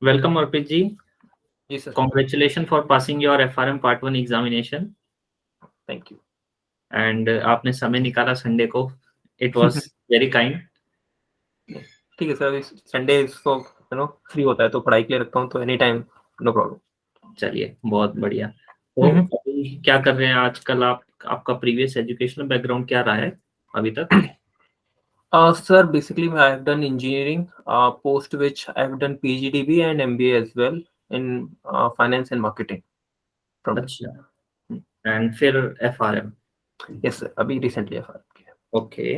Welcome, Arpit ji. जी sir, Congratulations for passing your FRM Part 1 examination. Thank you. And आपने समय निकाला Sunday को. It was very kind. ठीक है सर, संडे तो फ्री होता है तो पढ़ाई के लिए रखता हूँ, तो एनी टाइम नो प्रॉब्लम। चलिए, बहुत बढ़िया. तो अभी क्या कर रहे हैं आजकल आप? आपका प्रीवियस एजुकेशनल बैकग्राउंड क्या रहा है अभी तक? Sir basically I have done engineering, post which I have done PGDB and MBA as well in finance and marketing from. अच्छा. एंड फिर FRM. यस सर, अभी रिसेंटली एफआर किया। ओके.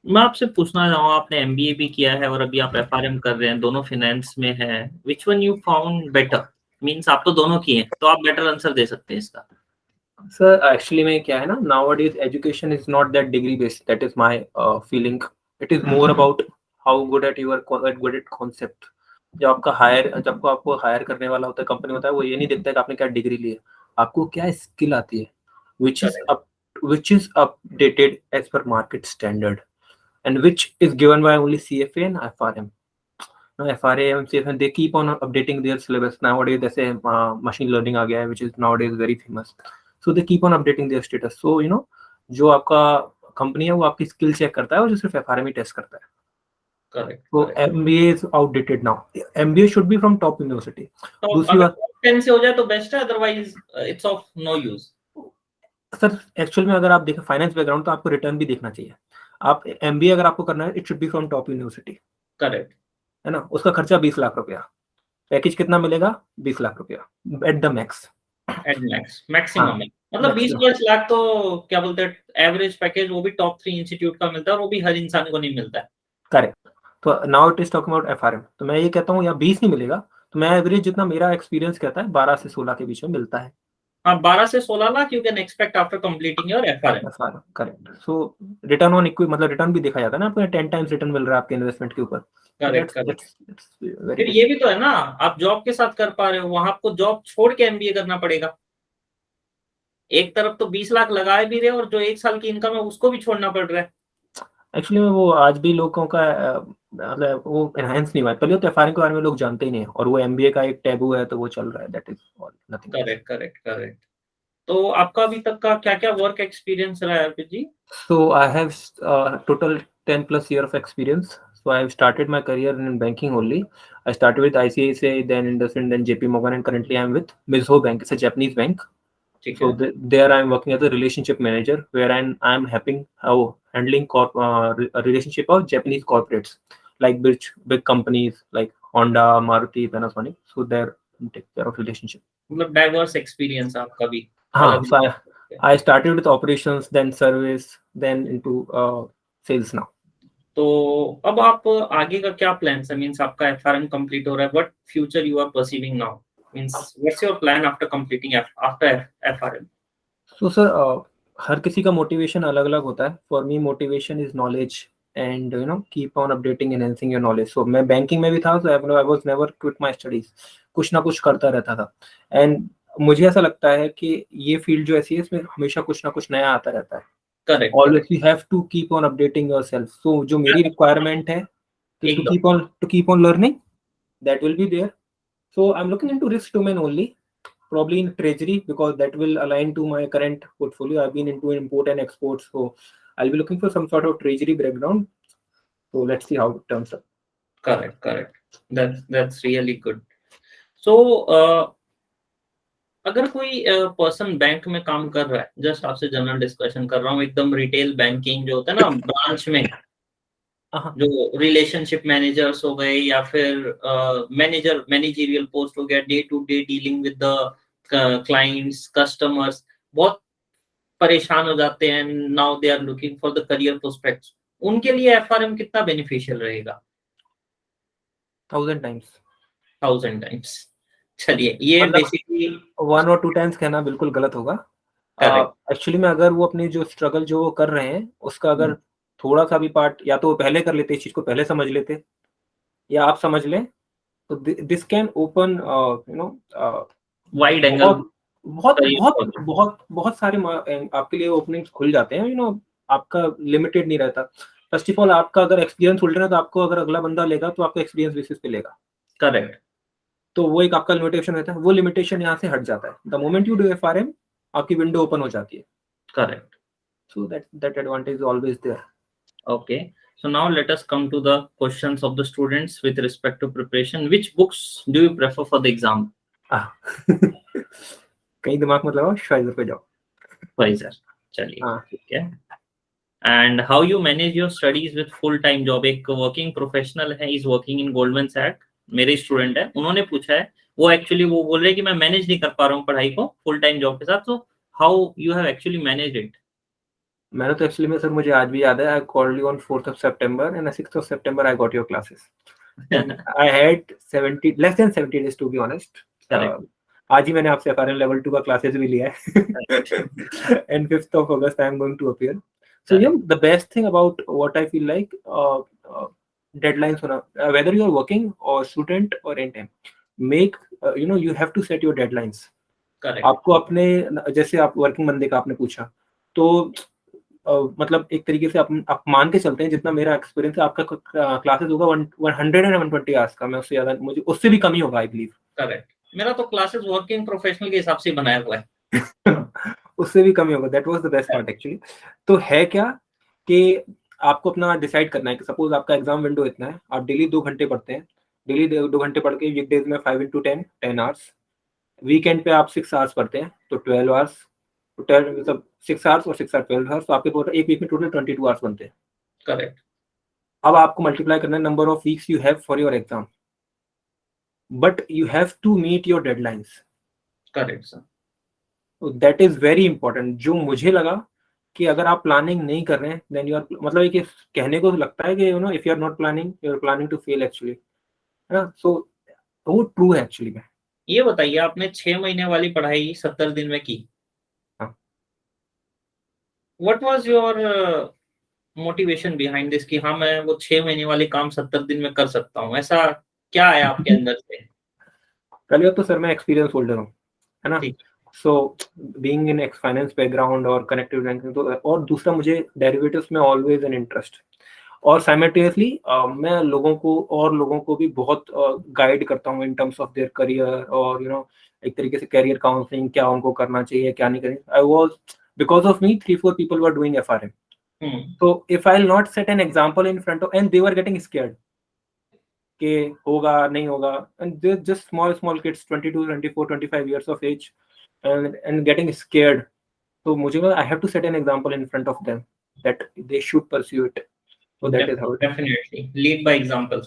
मैं आपसे पूछना चाहूँगा, आपने MBA भी किया है और अभी आप FRM कर रहे हैं, दोनों फाइनेंस में है. Which one you found better? Means आप तो दोनों किए हैं, तो आप बेटर आंसर दे सकते हैं इसका. सर एक्चुअली में क्या है ना, nowadays education is not that degree based, that is my feeling. It is more about how good at you're good at concept. जब आपको हायर करने वाला होता है, कंपनी होता है, वो ये नहीं देखता है कि आपने क्या डिग्री ली है, आपको क्या स्किल आती है, which is Correct. up which is updated as per market standard and which is given by only CFA and FRM. Now FRA and CFA, they keep on updating their syllabus nowadays. जैसे machine learning आ गया है, which is nowadays very famous, so they keep on updating their status. So जो आपका company है वो आपकी skill check करता है और जो सिर्फ FRM ही टेस्ट करता है. Correct. So Correct. MBA is outdated now. MBA should be from top university. तो दूसरी अगर बात top 10 से हो जाए तो बेस्ट है, otherwise it's of no use. Sir, actual में अगर आप देखें फाइनेंस बैकग्राउंड तो आपको रिटर्न भी देखना चाहिए. आप एमबीए अगर आपको करना है, it should be from top university, correct. है ना. उसका खर्चा 20 लाख रुपया, पैकेज कितना मिलेगा? 20 लाख रुपया at the max. At max, maximum हाँ, है. मतलब 20-22 लाख तो क्या बोलते हैं, एवरेज पैकेज, वो भी टॉप 3 इंस्टीट्यूट का मिलता है, और वो भी हर इंसान को नहीं मिलता है. करेक्ट. तो now it is talking about FRM, तो मैं ये कहता हूँ या 20 नहीं मिलेगा, तो मैं एवरेज जितना मेरा एक्सपीरियंस कहता है 12 से 16 के बीच में मिलता है. हाँ, 12 से 16 lakh you can expect after completing your FRM. FRM correct. So return on equity, मतलब रिटर्न भी देखा जाता है ना, आपको 10 टाइम्स रिटर्न मिल रहा है आपके इन्वेस्टमेंट के ऊपर. करेक्ट. करेक्ट. वेरी फिर गुड. ये भी तो है ना, आप जॉब के साथ कर पा रहे हो, वहां आपको जॉब छोड़ के MBA करना पड़ेगा. एक तरफ तो 20 लाख लगाए भी रहे, और जो 1 साल की इनकम है उसको भी छोड़ना पड़ रहा है. एक्चुअली में वो आज भी लोगों का मतलब वो एनहांस नहीं हुआ है. पहले तो एफआरएम के बारे में लोग जानते ही नहीं है, और वो एमबीए का एक टैबू है, तो वो चल रहा है. That is all, nothing else. Correct. Correct. Correct. तो आपका अभी तक का क्या क्या वर्क एक्सपीरियंस रहा है अर्पित जी? So I have total 10 plus year of experience. So I have started my career in banking only. I started with ICICI, then IndusInd, then JP Morgan, and currently I am with Mizuho Bank. It's a Japanese bank. ठीक So है. there I am working as a relationship manager, where I am handling a relationship of Japanese corporates like big companies like Honda, Maruti, Panasonic. So there I take care of relationship. मतलब diverse experience आपका भी. हाँ, अलग so अलग. I started with operations, then service, then into sales now. तो अब आप आगे का क्या प्लान है? मींस आपका FRM कंप्लीट हो रहा है, what future you are perceiving now? Means what's your plan after completing after FRM? So sir, हर किसी का मोटिवेशन अलग अलग होता है. For me motivation is knowledge and keep on updating enhancing your knowledge. So मैं बैंकिंग में भी था, so I was never quit my studies. कुछ ना कुछ करता रहता था. एंड मुझे ऐसा लगता है कि ये फील्ड जो ऐसी है, इसमें हमेशा कुछ ना कुछ नया आता रहता है. Correct. Always you have to keep on updating yourself. So जो मेरी रिक्वायरमेंट है, एकदम. To keep on learning, that will be there. So I'm looking into risk domain only, probably in treasury, because that will align to my current portfolio. I've been into import and export, so I'll be looking for some sort of treasury background. So let's see how it turns up. Correct. Correct. That's really good. So अगर कोई person bank में काम कर रहा है, just आपसे general discussion कर रहा हूँ, एकदम रिटेल बैंकिंग जो होता है ना ब्रांच में, Uh-huh. जो रिलेशनशिप मैनेजर्स हो गए या फिर मैनेजरियल पोस्ट हो गया, day to day dealing with the clients, customers, बहुत परेशान हो जाते हैं. Now they are looking for the career prospects. उनके लिए FRM कितना बेनिफिशियल रहेगा? 1000 times. 1000 टाइम्स. चलिए, ये मतलब बेसिकली 1 और 2 टाइम्स कहना बिल्कुल गलत होगा. करेक्ट. एक्चुअली में अगर वो अपनी जो स्ट्रगल जो वो कर रहे हैं, उसका अगर थोड़ा सा भी पार्ट या तो वो पहले कर लेते, इस चीज को पहले समझ लेते, या आप समझ लें, तो this can open wide angle. बहुत बहुत बहुत बहुत बहुत सारे आपके लिए ओपनिंग्स खुल जाते हैं. आपका लिमिटेड नहीं रहता. फर्स्ट ऑफ ऑल, आपका अगर एक्सपीरियंस उल्टा है, तो आपको अगर अगला बंदा लेगा तो आपका एक्सपीरियंस बेसिस पे लेगा. करेक्ट. तो वो एक आपका लिमिटेशन रहता है, वो लिमिटेशन यहाँ से हट जाता है। The moment you do FRM, आपकी विंडो ओपन हो जाती है। Correct. So that advantage is always there. Okay. So now let us come to the questions of the students with respect to preparation. Which books do you prefer for the exam? कहीं दिमाग मत लगाओ, शायद पे जाओ। Pfizer. चलिए, हाँ, ठीक है। And how you manage your studies with full time job? एक working professional है, is working in Goldman Sachs, मेरे स्टूडेंट है, उन्होंने पूछा है, वो एक्चुअली वो बोल रहे हैं कि मैं मैनेज नहीं कर पा रहा हूँ पढ़ाई को फुल टाइम जॉब के साथ, तो how you have actually manage it? मैंने तो एक्चुअली में सर, मुझे आज भी याद है, I called you on 4th of September and on 6th of September I got your classes and I had 70 less than 70 days to be honest. आज ही मैंने आपसे FRM level 2 का क्लासेस भी लिया है and 5th of August I am going to appear. So yeah, the best thing about what I feel like deadlines होना, whether you are working or student or intern, make you have to set your deadlines. Correct. आपको अपने, जैसे आप working बंदे का आपने पूछा, तो मतलब एक तरीके से आप मान के चलते हैं, जितना मेरा एक्सपीरियंस है, आपका क्लासेस होगा 100 and 120 आवर्स का, मैं उससे ज्यादा, मुझे उससे भी कम ही होगा आई बिलीव। करेक्ट, मेरा तो क्लासेस वर्किंग प्रोफेशनल के हिसाब से बनाया हुआ है उससे भी कम ही होगा। That was the best part actually. तो है क्या कि आपको अपना डिसाइड करना है कि सपोज आपका एग्जाम विंडो इतना है, आप डेली 2 घंटे पढ़ते हैं, डेली 2 घंटे पढ़ के वीकडेज में 5 into 10 आवर्स, वीकेंड पे आप 6 आवर्स पढ़ते हैं तो 12 आवर्स, तो 12 मतलब 6 आवर्स और 6 आवर्स 12 आवर्स, तो आपके टोटल एक वीक में टोटल 22 आवर्स बनते हैं। करेक्ट। अब आपको मल्टीप्लाई करना है number of weeks you have for your exam, but you have to meet your deadlines. Correct sir. That is very important. जो मुझे लगा कि अगर आप प्लानिंग नहीं कर रहे हैं, देन यू आर, मतलब ये कहने को लगता है कि if you are not planning, you are planning to fail actually, है ना। सो वो ट्रू है एक्चुअली में। ये बताइए, आपने 6 महीने वाली पढ़ाई 70 दिन में की। हाँ। What was your motivation behind this कि हाँ मैं वो 6 महीने वाले काम 70 दिन में कर सकता हूँ, ऐसा क्या है आपके अंदर से? पहले तो सर मैं एक्सपीरियंस होल्डर हूँ, है ना। ठीक। So being in ex finance background और कनेक्टिव बैंकिंग, तो और दूसरा मुझे डेरिवेटिव्स में ऑलवेज एन इंटरेस्ट, और साइमल्टेनियसली मैं लोगों को भी बहुत गाइड करता हूँ in terms of their career, और एक तरीके से करियर काउंसलिंग, क्या उनको करना चाहिए क्या नहीं करना। I was, because of me 3-4 people were doing FRM, so if I'll not set an example in front of, and they were getting scared कि होगा नहीं होगा, and they're just small kids 22, 24, 25 years of age and getting scared. So मुझे लगा I have to set an example in front of them that they should pursue it. So that is how it. Definitely lead by example.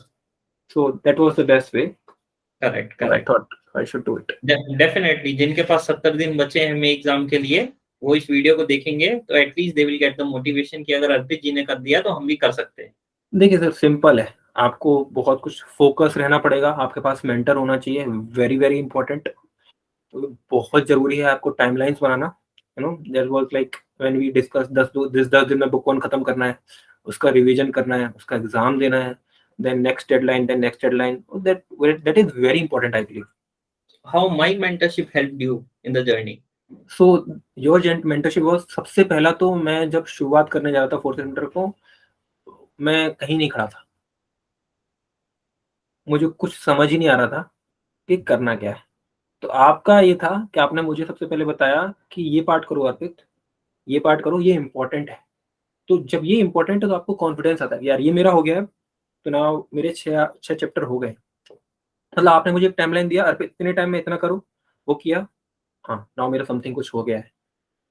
So that was the best way. Correct. I thought I should do it. Definitely जिनके पास 70 दिन बचे हैं मे exam के लिए, वो इस video को देखेंगे तो at least they will get the motivation कि अगर अर्पित जी ने कर दिया तो हम भी कर सकते हैं। देखिए सर, सिंपल है, आपको बहुत कुछ फोकस रहना पड़ेगा, आपके पास मेंटर होना चाहिए, वेरी वेरी इंपॉर्टेंट। तो बहुत जरूरी है आपको टाइमलाइंस बनाना, there was like when we discuss 10 दिन में बुक वन खत्म करना है, उसका रिवीजन करना है, उसका एग्जाम देना है, then next deadline, that is very important, I believe. How my mentorship helped you in the journey? So your mentorship was, सबसे पहला तो मैं जब शुरुआत करने जा रहा था 4th सेमेस्टर को, मैं कहीं नहीं खड़ा था, मुझे कुछ समझ ही नहीं आ रहा था कि करना क्या है। तो आपका ये था कि आपने मुझे सबसे पहले बताया कि ये पार्ट करो अर्पित, ये पार्ट करो, ये इंपॉर्टेंट है। तो जब ये इंपॉर्टेंट है तो आपको कॉन्फिडेंस आता है यार ये मेरा हो गया है, तो ना मेरे 6 चैप्टर हो गए। मतलब आपने मुझे एक टाइमलाइन दिया, अर्पित इतने टाइम में इतना करो, वो किया, हाँ नाउ मेरा समथिंग कुछ हो गया है।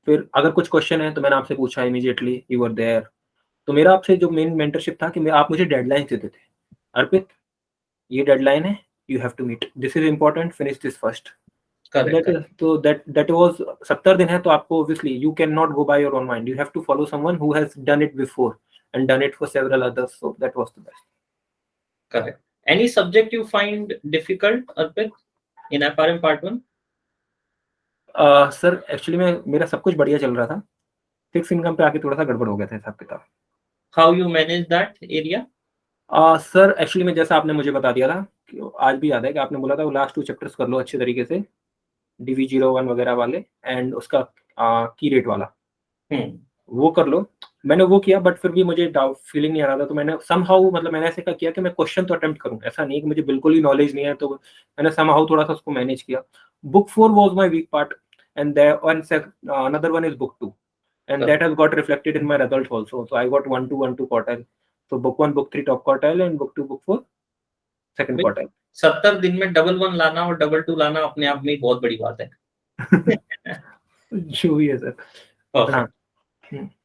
फिर अगर कुछ क्वेश्चन है तो मैंने आपसे पूछा, इमीडिएटली यू वर देयर। तो मेरा आपसे जो मेन मेंटरशिप था कि आप मुझे डेडलाइन देते थे, अर्पित ये डेडलाइन है, you have to meet, this is important, finish this first. तो दैट वाज 70 दिन है, तो आपको obviously you can not go by your own mind, you have to follow someone who has done it before and done it for several others, so that was the best. Correct. Any subject you find difficult, Arpit, in FRM part 1? Sir actually में मेरा सब कुछ बढ़िया चल रहा था, fix income पे आके थोड़ा सा गड़बड़ हो गया था हिसाब किताब। How you manage that area? Sir actually में जैसा आपने मुझे बता दिया था, आज भी याद है कि आपने बोला था वो लास्ट 2 चैप्टर्स कर लो अच्छे तरीके से, DV01 वगैरह वाले, एंड उसका की रेट वाला, वो कर लो। मैंने वो किया, बट फिर भी मुझे डाउट फीलिंग नहीं आ रहा था, तो मैंने समहाउ मतलब मैंने ऐसे किया कि मैं क्वेश्चन तो अटेम्प्ट करूँ, ऐसा नहीं है कि मुझे बिल्कुल ही नॉलेज नहीं है, तो मैंने समहाउ थोड़ा-सा उसको मैनेज किया। Book 4 was my weak part and another one is book 2 and that has got reflected in my results also. So I got 1-2, 1-2 quartile. So book 1, book 3 top quartile and book 2, book 4 second quartile. 70 दिन में double 1 लाना और double 2 लाना अपने आप में ही बहुत बड़ी बात है। जो भी है सर। हाँ। परफेक्ट।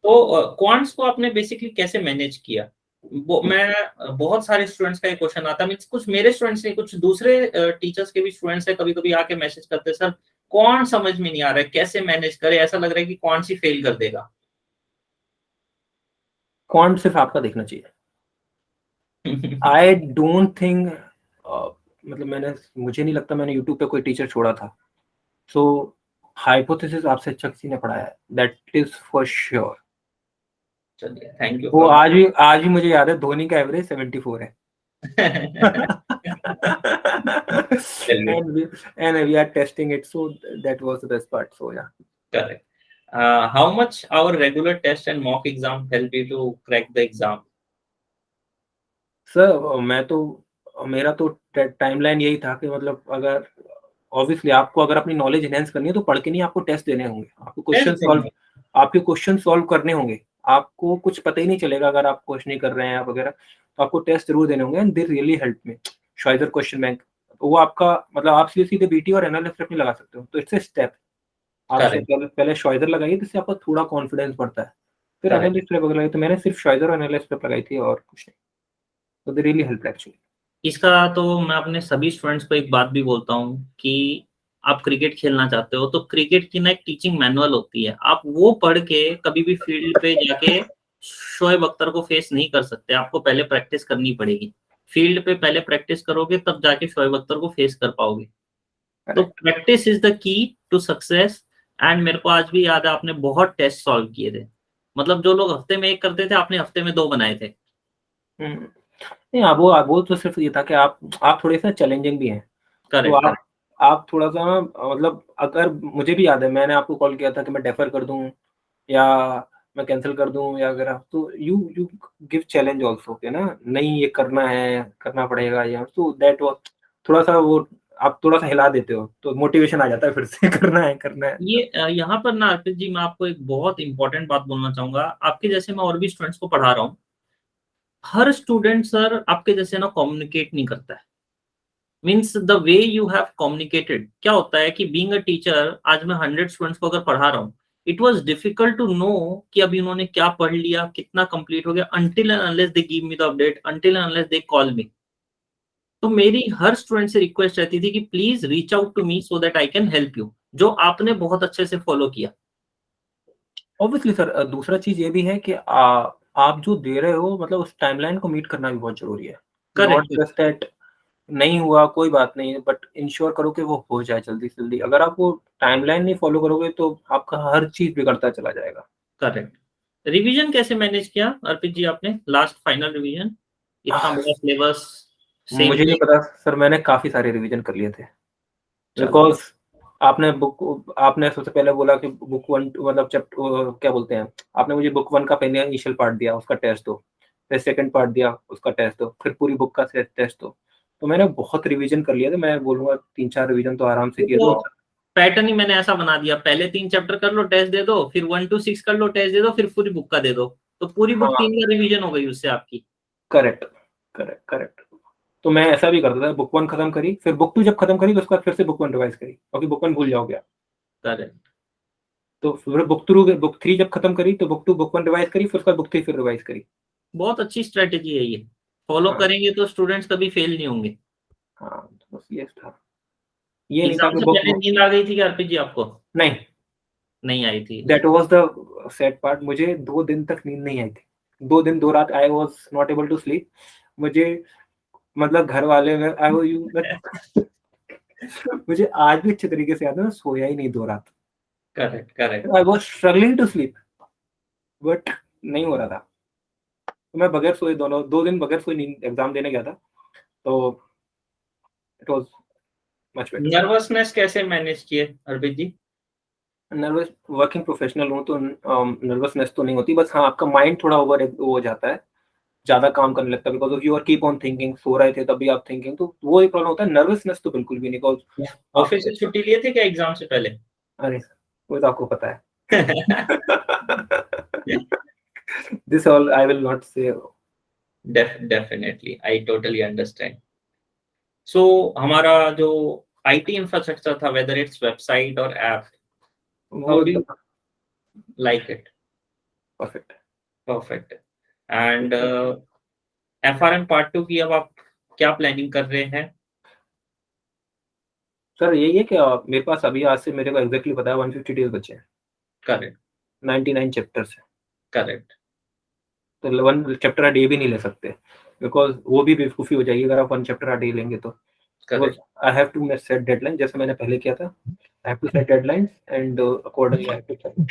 तो क्वांट्स को आपने बेसिकली कैसे मैनेज किया? बहुत सारे स्टूडेंट्स का ये क्वेश्चन आता है, मींस कुछ मेरे स्टूडेंट्स नहीं, कुछ दूसरे टीचर्स के भी स्टूडेंट्स है, कभी-कभी आके मैसेज करते हैं, सर क्वांट समझ में नहीं आ रहा है, कैसे मैनेज करें, ऐसा लग रहा है कि क्वांट्स ही फेल कर देगा। क्वांट सिर्फ आपका देखना चाहिए। आई डोंट थिंक मतलब मुझे नहीं लगता मैंने यूट्यूब पे कोई टीचर छोड़ा था। सो हाइपोथेसिस आपसे अच्छा किसी ने पढ़ाया है, दैट इज फॉर श्योर। चलिए, थैंक यू वो फॉर आज भी मुझे याद है, धोनी का एवरेज 74 है। चलिए, and we are testing it, so that was the best part. So yeah. Correct. How much our regular test and mock exam help you to crack the exam? Sir मेरा तो टाइमलाइन यही था कि मतलब अगर obviously आपको अगर अपनी नॉलेज एनहांस करनी है तो पढ़ के नहीं, आपको टेस्ट देने होंगे, आपके क्वेश्चन सॉल्व करने होंगे। आपको कुछ पता ही नहीं चलेगा अगर आप क्वेश्चन नहीं कर रहे हैं वगैरह, तो आपको टेस्ट जरूर देने होंगे and they really help me. Schweser question bank, वो आपका मतलब आप सीधे बीटी और एनालिस्ट नहीं लगा सकते हो, तो इट्स ए स्टेप। आप करेक्ट, पहले श्वाइजर लगाइए, जिससे आपका थोड़ा कॉन्फिडेंस बढ़ता है, फिर करेक्ट। एनालिस्ट वगैरह लगाई। तो मैंने सिर्फ श्वाइजर और एनालिस्ट लगाई थी और कुछ नहीं, तो दे रियली हेल्प एक्चुअली। इसका तो मैं अपने सभी स्टूडेंट्स को एक बात भी बोलता हूँ कि आप क्रिकेट खेलना चाहते हो तो क्रिकेट की ना एक टीचिंग मैनुअल होती है, आप वो पढ़ के कभी भी फील्ड पे जाके शोएब अख्तर को फेस नहीं कर सकते, आपको पहले प्रैक्टिस करनी पड़ेगी। फील्ड पे पहले प्रैक्टिस करोगे तब जाके शोएब अख्तर को फेस कर पाओगे। तो practice is the key to success. And मेरे को आज भी याद है, आपने बहुत टेस्ट सॉल्व किए थे, मतलब जो लोग हफ्ते में एक करते थे, आपने हफ्ते में 2 बनाए थे। नहीं, वो तो सिर्फ ये था कि आप थोड़े से चैलेंजिंग भी हैं। तो करेक्ट, करेक्ट। आप थोड़ा-सा ना मतलब अगर मुझे भी याद है मैंने आपको कॉल किया था कि मैं डेफर कर दूँ या मैं कैंसल कर दूँ या अगर आप तो यू गिव चैलेंज आल्सो कि ना नहीं ये करना है, करना पड़ेगा या तो दैट वाज़ थोड़ा-सा वो आप थोड़ा-सा हिला देते हो, तो मोटिवेशन आ जाता है फिर से करना है, करना है। ये यहाँ पर ना अर्पित जी, मैं आपको एक बहुत इंपॉर्टेंट बात बोलना चाहूंगा। आपके जैसे मैं और भी स्टूडेंट्स को पढ़ा रहा हूँ, हर स्टूडेंट सर आपके जैसे ना कम्युनिकेट नहीं करता है। Means the way you have communicated, क्या होता है कि बीइंग अ टीचर, आज मैं 100 स्टूडेंट्स को अगर पढ़ा रहा हूँ, it was difficult to know कि अभी उन्होंने क्या पढ़ लिया, कितना कंप्लीट हो गया, until and unless they give me the update, until and unless they call me। तो मेरी हर स्टूडेंट से रिक्वेस्ट रहती थी कि please reach out to me so that I can help you, जो आपने बहुत अच्छे से फॉलो किया। ऑब्वियसली सर दूसरा चीज़ ये भी है कि आप जो दे रहे हो मतलब उस टाइमलाइन को मीट करना भी बहुत ज़रूरी है। Not correct. जस्ट दैट नहीं हुआ कोई बात नहीं, बट इंश्योर करो कि वो हो जाए जल्दी से जल्दी। अगर आप वो टाइमलाइन नहीं फॉलो करोगे तो आपका हर चीज़ बिगड़ता चला जाएगा। करेक्ट। रिवीजन कैसे मैनेज किया अर्पित जी आपने, लास्ट फाइनल रिवीजन, इतना आह, बड़ा सिलेबस, सेम मुझे नहीं डे? पता सर, मैंने काफ़ी सारे रिवीजन कर लिए थे। चलो, बिकॉज़ आपने सबसे पहले बोला कि बुक 1 मतलब क्या बोलते हैं, आपने मुझे बुक 1 का पहले इनिशियल पार्ट दिया, उसका टेस्ट दो। फिर सेकंड पार्ट दिया, उसका टेस्ट दो। फिर पूरी बुक का टेस्ट दो। तो मैंने बहुत रिवीजन कर लिया था। मैं बोलूँगा 3-4 रिवीजन तो आराम से ये किए तो थे। पैटर्न ही मैंने ऐसा बना दिया, पहले 3 चैप्टर कर लो, टेस्ट दे दो, फिर 1 to 6 कर लो, टेस्ट दे दो, फिर पूरी बुक का दे दो, तो पूरी बुक हाँ, 3 बार रिवीजन हो गई उससे आपकी। Correct, correct, correct. तो मैं ऐसा भी करता था, बुक 1 खत्म करी, फिर बुक 2 जब खत्म करी तो उसके बाद फिर से बुक 1 रिवाइज़ करी, क्योंकि बुक 1 भूल जाओगे आप। करेक्ट। तो फिर बुक 3 जब खत्म करी तो बुक 2, बुक 1 रिवाइज़ करी, फिर उसके बाद बुक 3 फिर रिवाइज़ करी। बहुत अच्छी स्ट्रेटेजी है ये, फॉलो हाँ, करेंगे तो स्टूडेंट्स कभी फेल नहीं होंगे। हाँ, तो बस ये था। ये नहीं था एग्जाम कि से बुक पहले बुक नींद आ गई थी क्या अर्पित जी आपको? नहीं, नहीं आई थी। That was the sad part. मुझे 2 दिन तक नींद नहीं आई थी। 2 दिन 2 रात I was not able to sleep. मुझे मतलब घर वाले में आई वो यू मुझे आज भी अच्छे तरीके से याद है, मैं सोया ही नहीं 2 रात। Correct, correct. I was struggling to sleep but नहीं हो रहा था। तो मैं बगैर सोए दोनों 2 दिन बगैर सोए नींद एग्ज़ाम देने गया था। तो it was much better. Nervousness कैसे मैनेज किए अर्पित जी? नर्वस वर्किंग प्रोफेशनल हूँ तो नर्वसनेस तो नहीं होती, बस हाँ आपका माइंड थोड़ा ओवर हो जाता है, ज्यादा काम करने लगता है, because of you are keep on thinking, सो रहे थे तभी आप थिंकिंग, तो वो एक प्रॉब्लम होता है। नर्वसनेस तो बिल्कुल भी नहीं, बिकॉज ऑफिस से छुट्टी लिए थे क्या एग्जाम से पहले? अरे वो तो आपको पता है। This all I will not say. Definitely, I totally understand. So हमारा जो आईटी इंफ्रास्ट्रक्चर था, वेदर इट्स वेबसाइट और ऐप, वो how do you like it? Perfect. Perfect. And FRM part 2 की अब आप क्या प्लानिंग कर रहे हैं? सर यही है कि मेरे पास अभी आज से मेरे को एग्जैक्टली पता है 150 डेज बचे हैं, करेक्ट 99 चैप्टर्स है, करेक्ट तो 1 चैप्टर अ डे भी नहीं ले सकते, बिकॉज वो भी बेवकूफ़ी हो जाएगी अगर आप 1 चैप्टर अ डे लेंगे तो। Because correct I have to set deadline, जैसे मैंने पहले किया था, I have to set deadlines and accordingly I have to check.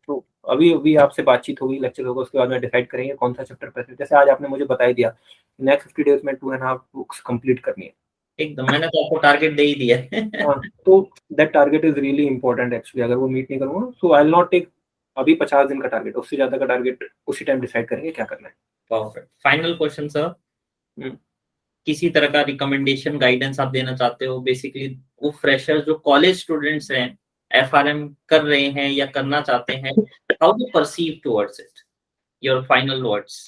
तो अभी अभी आपसे बातचीत होगी, लेक्चर होगा, उसके बाद में डिसाइड करेंगे कौन सा चैप्टर पहले, जैसे आज आपने मुझे बता ही दिया नेक्स्ट 50 डेज में 2.5 बुक्स कंप्लीट करनी है। एकदम, मैंने तो आपको टारगेट दे ही दिया है। हाँ, तो that target is really important actually, अगर वो मीट नहीं करूंगा सो आई विल नॉट टेक अभी 50 दिन का टारगेट, उससे ज्यादा का टारगेट उसी टाइम डिसाइड करेंगे क्या करना है। परफेक्ट। फाइनल क्वेश्चन सर, हम्म। किसी तरह का रिकमेंडेशन गाइडेंस आप देना चाहते हो? बेसिकली वो फ्रेशर्स जो कॉलेज स्टूडेंट्स हैं, एफआरएम कर रहे हैं या करना चाहते हैं, how do perceive towards it? Your final words.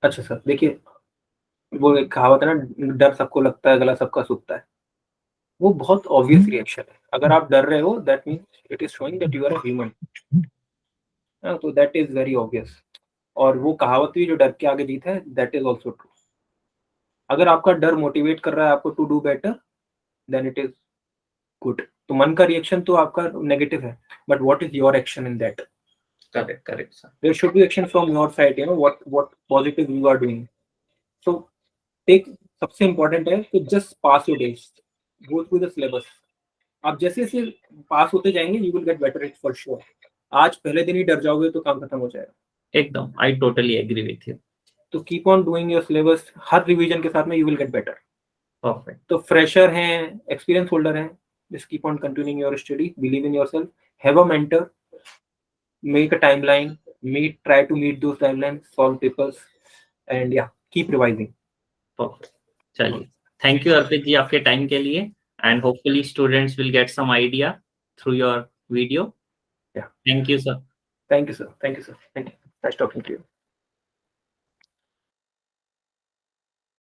अच्छा सर, देखिए वो एक कहावत है ना, डर सबको लगता है गला सबका सूखता है, वो बहुत ऑब्वियस रिएक्शन है। अगर आप डर रहे हो that means it is showing that you are a human, तो दैट इज वेरी ऑब्वियस। और वो कहावत भी, जो डर के आगे जीत है, दैट इज ऑल्सो ट्रू। अगर आपका डर मोटिवेट कर रहा है आपको to do better, then it is good. तो मन का रिएक्शन तो आपका नेगेटिव है, but what is your action in that? Correct correct sir. There should be action from your side, you know what positive you are doing. So take, सबसे important है कि just pass your days, go through the syllabus. आप जैसे जैसे पास होते जाएंगे you will get better it for sure. आज पहले दिन ही डर जाओगे तो काम खत्म हो जाएगा। एकदम, I totally agree with you. तो keep on doing your syllabus, हर रिवीजन के साथ में you will get better. Perfect. तो फ्रेशर हैं, एक्सपीरियंस होल्डर हैं, just keep on continuing your study, believe in yourself, have a mentor, make a timeline, try to meet those timelines, solve papers, and yeah, keep revising. Perfect. चलिए, thank you Arpit ji आपके time के लिए, and hopefully students will get some idea through your video. Yeah, thank you sir. thank you sir, thank you sir, thank you, nice talking to you.